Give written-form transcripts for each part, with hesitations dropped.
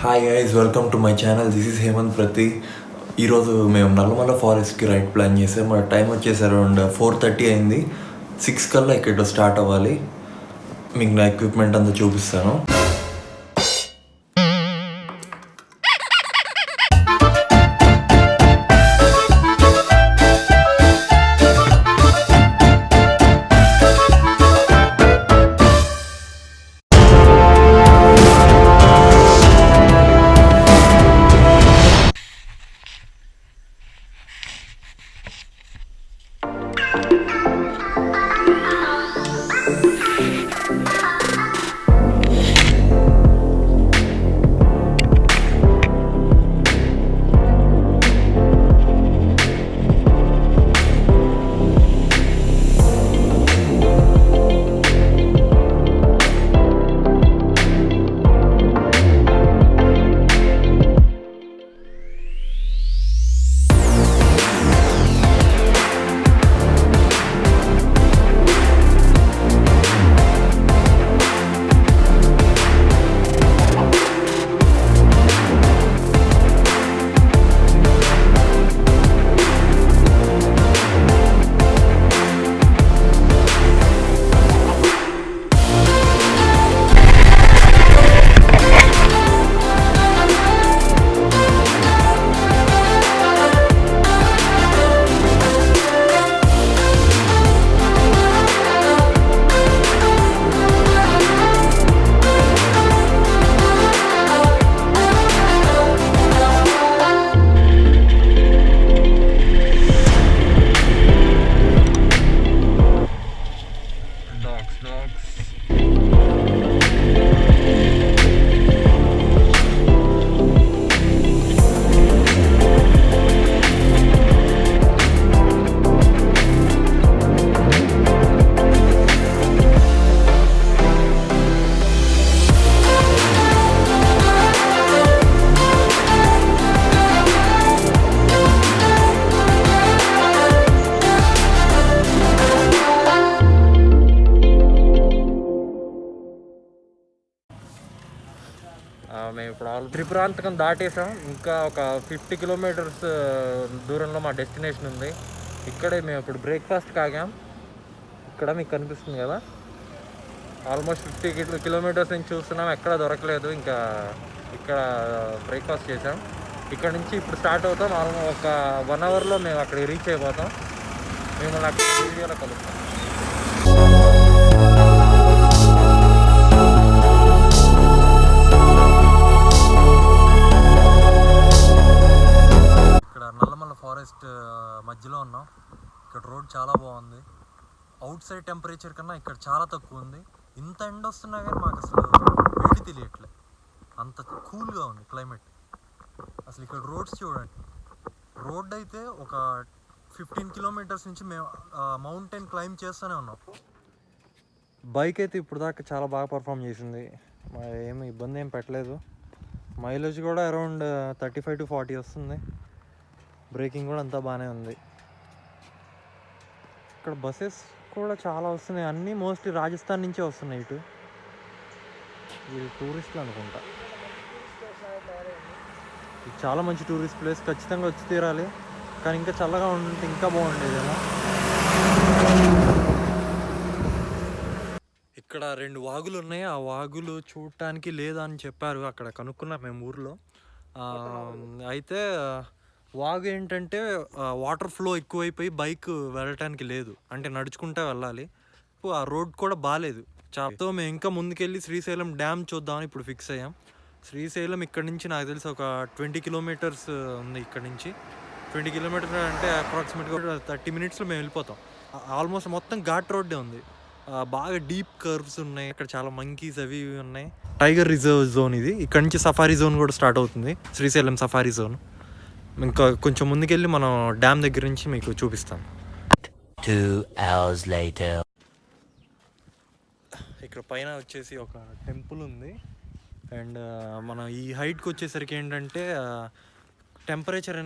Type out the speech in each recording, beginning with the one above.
Hi guys, welcome to my channel. This is Hemanth ప్రతి. ఈరోజు మేము నల్లమల్ల ఫారెస్ట్కి రైడ్ ప్లాన్ చేసాం. మన టైం వచ్చేసి అరౌండ్ 4:30 అయింది. 6 కల్లా ఇక్కడ స్టార్ట్ అవ్వాలి. మీకు నా ఎక్విప్మెంట్ అంతా చూపిస్తాను. మేము ఇప్పుడు త్రిపురాంతకం దాటేసాం. ఇంకా ఒక 50 కిలోమీటర్స్ దూరంలో మా డెస్టినేషన్ ఉంది. ఇక్కడే మేము ఇప్పుడు బ్రేక్ఫాస్ట్ కాగాం. ఇక్కడ మీకు కనిపిస్తుంది కదా, ఆల్మోస్ట్ 50 కిలోమీటర్స్ నుంచి చూస్తున్నాం, ఎక్కడ దొరకలేదు. ఇంకా ఇక్కడ బ్రేక్ఫాస్ట్ చేసాం. ఇక్కడ నుంచి ఇప్పుడు స్టార్ట్ అవుతాం. ఆల్మోస్ట్ ఒక 1 అవర్లో మేము అక్కడికి రీచ్ అయిపోతాం. మిమ్మల్ని అక్కడ వీడియోలో కలుస్తాం. నల్లమల్ల ఫారెస్ట్ మధ్యలో ఉన్నాం. ఇక్కడ రోడ్ చాలా బాగుంది. అవుట్ సైడ్ టెంపరేచర్ కన్నా ఇక్కడ చాలా తక్కువ ఉంది. ఇంత ఎండ వస్తున్నా కానీ మాకు అసలు వేడి తెలియట్లే, అంత కూల్గా ఉంది క్లైమేట్. అసలు ఇక్కడ రోడ్స్ చూడండి. రోడ్ అయితే ఒక 15 కిలోమీటర్స్ నుంచి మేము మౌంటైన్ క్లైంబ్ చేస్తూనే ఉన్నాం. బైక్ అయితే ఇప్పుడు దాకా చాలా బాగా పర్ఫామ్ చేసింది. ఏమి ఇబ్బంది ఏం పెట్టలేదు. మైలేజ్ కూడా అరౌండ్ 35 to 40 వస్తుంది. బ్రేకింగ్ కూడా అంతా బాగానే ఉంది. ఇక్కడ బస్సెస్ కూడా చాలా వస్తున్నాయి. అన్నీ మోస్ట్లీ రాజస్థాన్ నుంచే వస్తున్నాయి. ఇటు వీళ్ళు టూరిస్టులు అనుకుంటా. ఇది చాలా మంచి టూరిస్ట్ ప్లేస్, ఖచ్చితంగా వచ్చి తీరాలి. కానీ ఇంకా చల్లగా ఉంటే ఇంకా బాగుండేదేమో. ఇక్కడ 2 వాగులు ఉన్నాయి. ఆ వాగులు చూడటానికి లేదా అని చెప్పారు. అక్కడ కనుక్కున్నాం మేము ఊర్లో. అయితే వాగు ఏంటంటే వాటర్ ఫ్లో ఎక్కువైపోయి బైక్ వెళ్ళటానికి లేదు, అంటే నడుచుకుంటూ వెళ్ళాలి. ఆ రోడ్ కూడా బాగాలేదు చాలాతో. మేము ఇంకా ముందుకెళ్ళి శ్రీశైలం డ్యామ్ చూద్దామని ఇప్పుడు ఫిక్స్ అయ్యాం. శ్రీశైలం ఇక్కడ నుంచి నాకు తెలిసి ఒక 20 కిలోమీటర్స్ ఉంది. ఇక్కడ నుంచి 20 కిలోమీటర్స్ అంటే అప్రాక్సిమేట్గా 30 మినిట్స్లో మేము వెళ్ళిపోతాం. ఆల్మోస్ట్ మొత్తం ఘాట్ రోడ్డే ఉంది. బాగా డీప్ కర్వ్స్ ఉన్నాయి. ఇక్కడ చాలా మంకీస్ అవి ఇవి ఉన్నాయి. టైగర్ రిజర్వ్ జోన్ ఇది. ఇక్కడ నుంచి సఫారీ జోన్ కూడా స్టార్ట్ అవుతుంది, శ్రీశైలం సఫారీ జోన్. ఇంకా కొంచెం ముందుకెళ్ళి మనం డ్యామ్ దగ్గర నుంచి మీకు చూపిస్తాం. 2 hours later. ఇక్కడ పైన వచ్చేసి ఒక టెంపుల్ ఉంది. అండ్ మనం ఈ హైట్కి వచ్చేసరికి ఏంటంటే టెంపరేచర్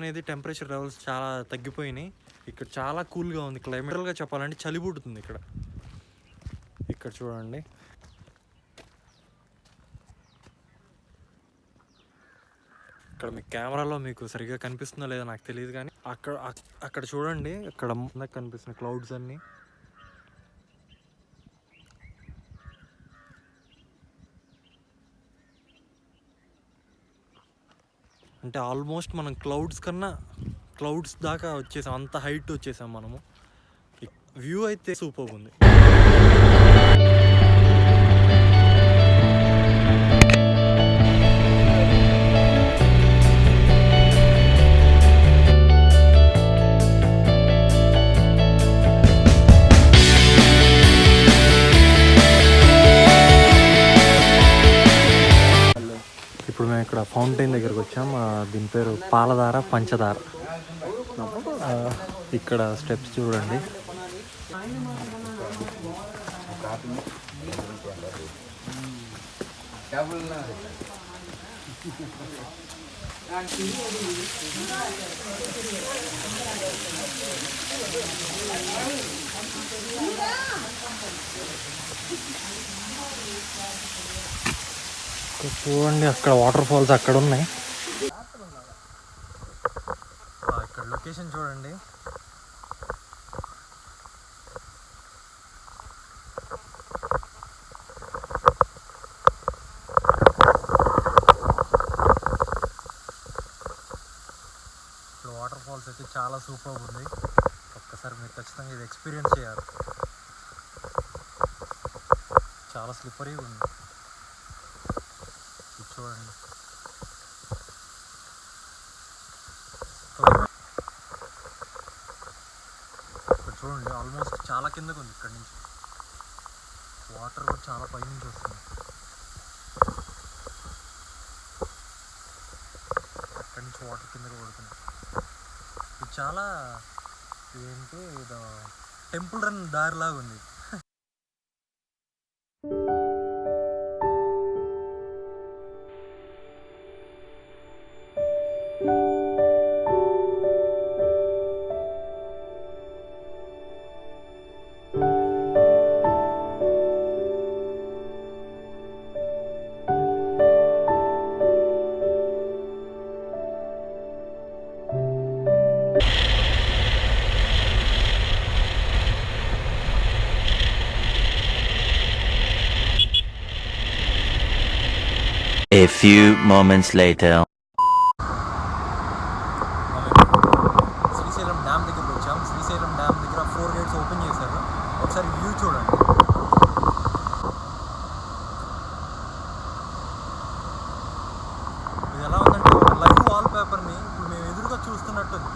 లెవెల్స్ చాలా తగ్గిపోయినాయి. ఇక్కడ చాలా కూల్గా ఉంది. క్లైమేట్గా చెప్పాలంటే చలి పుడుతుంది ఇక్కడ. ఇక్కడ చూడండి, ఇక్కడ మీ కెమెరాలో మీకు సరిగ్గా కనిపిస్తుందో లేదో నాకు తెలియదు, కానీ అక్కడ చూడండి, అక్కడ ముందుకు కనిపిస్తున్న క్లౌడ్స్ అన్నీ. అంటే ఆల్మోస్ట్ మనం క్లౌడ్స్ దాకా వచ్చేసాం, అంత హైట్ వచ్చేసాం మనము. వ్యూ అయితే సూపర్ ఉంది. ఇప్పుడు మేము ఇక్కడ ఫౌంటైన్ దగ్గరకు వచ్చాం. దీని పేరు పాలధార పంచదార. ఇక్కడ స్టెప్స్ చూడండి. చూడండి, అక్కడ వాటర్ ఫాల్స్ అక్కడ ఉన్నాయి. ఇక్కడ లొకేషన్ చూడండి. వాటర్ ఫాల్స్ అయితే చాలా సూపర్ ఉంది. ఒక్కసారి మీరు ఖచ్చితంగా ఇది ఎక్స్పీరియన్స్ చేయాలి. చాలా స్లిప్పరీగా ఉంది. ఇది చూడండి. ఇక్కడ చూడండి, ఆల్మోస్ట్ చాలా కిందకు ఉంది. ఇక్కడ నుంచి వాటర్ కూడా చాలా పైనుంచి వస్తుంది. అక్కడి నుంచి వాటర్ కిందకు పడుతుంది. ఇది చాలా ఏంటి, ఇది టెంపుల్ రన్ దారిలాగా ఉంది. A few moments later. Srisailam dam దగ్గరికి వచ్చాం. శ్రీశైలం డ్యామ్ దగ్గర 4 గేట్స్ ఓపెన్ చేశారు. ఒకసారి వ్యూ చూడండి. ఇది ఎలా ఉందంటే లైవ్ వాల్ పేపర్ని ఇప్పుడు మేము ఎదురుగా చూస్తున్నట్టుంది.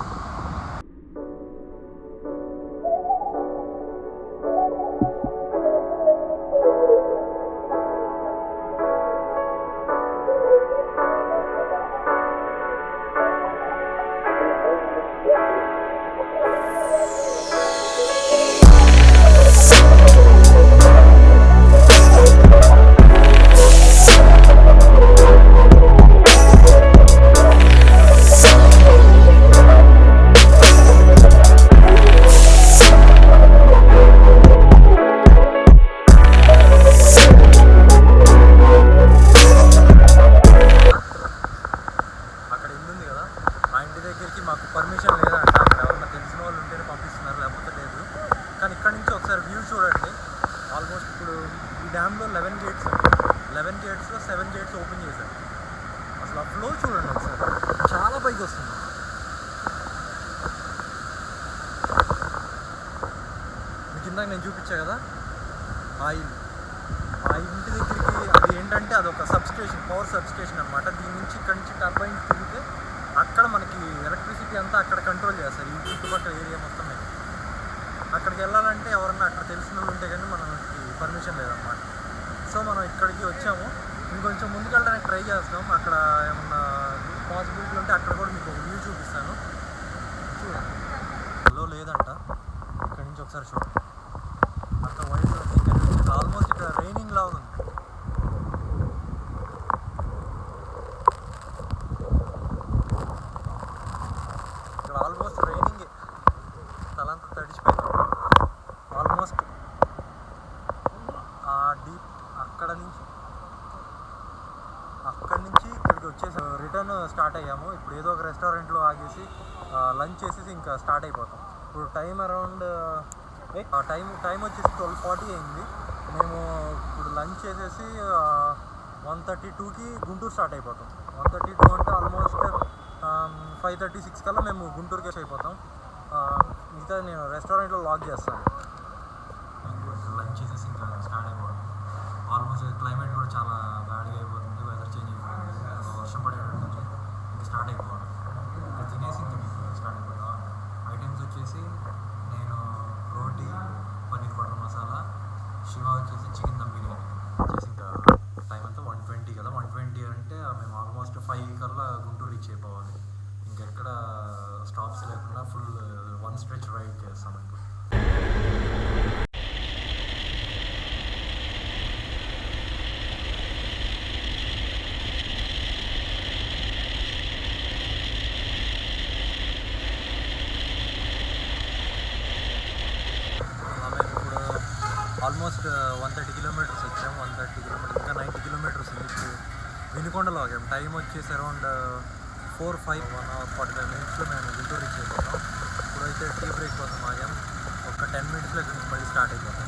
డ్యామ్లో 11 గేట్స్లో 7 గేట్స్ ఓపెన్ చేశారు. అసలు ఆ ఫ్లో చూడండి ఒకసారి, చాలా పైకి వస్తుంది. మీకు ఇందాక నేను చూపించా కదా ఆ ఇంటి దగ్గరికి, అది ఏంటంటే అదొక సబ్స్టేషన్, పవర్ సబ్స్టేషన్ అనమాట. దీని నుంచి ఇక్కడ నుంచి టర్బైన్స్ తిరిగితే అక్కడ మనకి ఎలక్ట్రిసిటీ అంతా అక్కడ కంట్రోల్ చేస్తారు, ఈ చుట్టుపక్కల ఏరియా మొత్తం. అక్కడికి వెళ్ళాలంటే ఎవరన్నా అక్కడ తెలిసిన వాళ్ళు ఉంటే కానీ మనకి పర్మిషన్ లేదన్నమాట. సో మనం ఇక్కడికి వచ్చాము. ఇంకొంచెం ముందుకు వెళ్ళడానికి ట్రై చేస్తాం. అక్కడ ఏమన్నా పాసిబిలిటీ ఉంటే అక్కడ కూడా మీకు ఒక వ్యూ చూపిస్తాను, చూడండి. లో లేదంట, ఇక్కడ నుంచి ఒకసారి చూడండి. అంత వైట్ ఉంది. ఇక్కడ నుంచి ఆల్మోస్ట్ ఇక్కడ రైనింగ్ లాగా ఉంది. ఇక్కడ ఆల్మోస్ట్ రైనింగ్, తలంతా తడిచిపోయింది ఆల్మోస్ట్. ఆ డీప్ అక్కడి నుంచి ఇక్కడికి వచ్చేసి రిటర్న్ స్టార్ట్ అయ్యాము. ఇప్పుడు ఏదో ఒక రెస్టారెంట్లో ఆగేసి లంచ్ చేసేసి ఇంకా స్టార్ట్ అయిపోతాం. ఇప్పుడు టైం అరౌండ్ టైం వచ్చేసి 12:40 అయింది. మేము ఇప్పుడు లంచ్ చేసేసి 1:32కి గుంటూరు స్టార్ట్ అయిపోతాం. 1:32 అంటే ఆల్మోస్ట్ 5:36 కల్లా మేము గుంటూరుకి అయిపోతాం. మిగతా నేను రెస్టారెంట్లో లాక్ చేస్తాను. లంచ్ చేసేసి ఇంకా స్టార్ట్ అయిపోవడం. ఆల్మోస్ట్ క్లైమేట్ కూడా చాలా బ్యాడ్గా అయిపోతుంది, వెదర్ చేంజ్ అయిపోతుంది, వర్షం పడేటట్టుంది. ఇంకా స్టార్ట్ అయిపోవడం, ఇంకా తినేసి ఇంకా మీకు స్టార్ట్ అయిపోతాం. ఐటమ్స్ వచ్చేసి నేను రోటీ, పన్నీర్ బటర్ మసాలా, శివ వచ్చేసి చికెన్ దమ్ బిర్యానీ వచ్చేసి ఇంకా టైం అంతా 1:20 కదా. 1:20 అంటే మేము ఆల్మోస్ట్ 5 కల్లా గుంటూరు రీచ్ అయిపోవాలి. ఇంకెక్కడ స్టాప్స్ లేకుండా ఫుల్ వన్ స్ట్రెచ్ రైడ్ చేస్తాం ఇప్పుడు. ఆల్మోస్ట్ 130 కిలోమీటర్స్ వచ్చాము. 130 కిలోమీటర్స్ ఇంకా 90 కిలోమీటర్స్ ఉంది. ఇప్పుడు వినుకొండలో ఆగాము. టైం వచ్చేసి అరౌండ్ 4-5 1 hour 45 minutesలో మేము గుంటూరు రీచ్ అయిపోతాం. ఇప్పుడైతే టీ బ్రేక్ కోసం ఆగాం. ఒక 10 minutesలో ఇక్కడ నుంచి మళ్ళీ స్టార్ట్ అయిపోతాం.